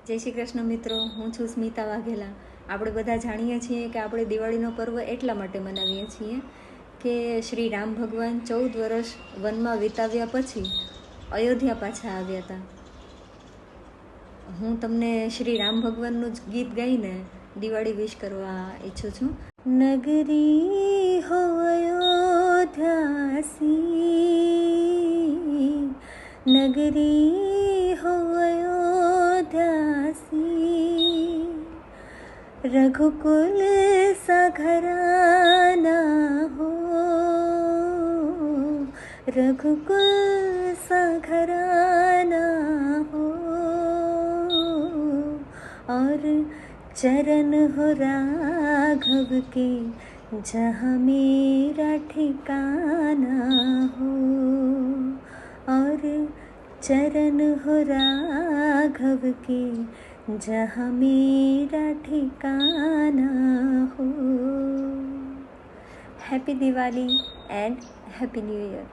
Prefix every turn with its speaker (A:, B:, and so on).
A: જય શ્રી કૃષ્ણ મિત્રો, હું છું સ્મિતા વાઘેલા. આપણે બધા જાણીએ છીએ કે આપણે દિવાળીનો પર્વ એટલા માટે મનાવીએ છીએ કે શ્રી રામ ભગવાન 14 વર્ષ વનમાં વિતાવ્યા પછી અયોધ્યા પાછા આવ્યા હતા. હું તમને શ્રી રામ ભગવાનનું જ ગીત ગાઈને દિવાળી વિશ કરવા ઈચ્છું છું. નગરી હો અયોધ્યાસી, નગરી હો अयोध्यासी, रघुकुल सा घराना हो, रघुकुल सा घराना हो, और चरण हो राघव के जहाँ मेरा ठिकाना हो, और चरण हो राघव के जहाँ मेरा ठिकाना हो. Happy Diwali and happy new year.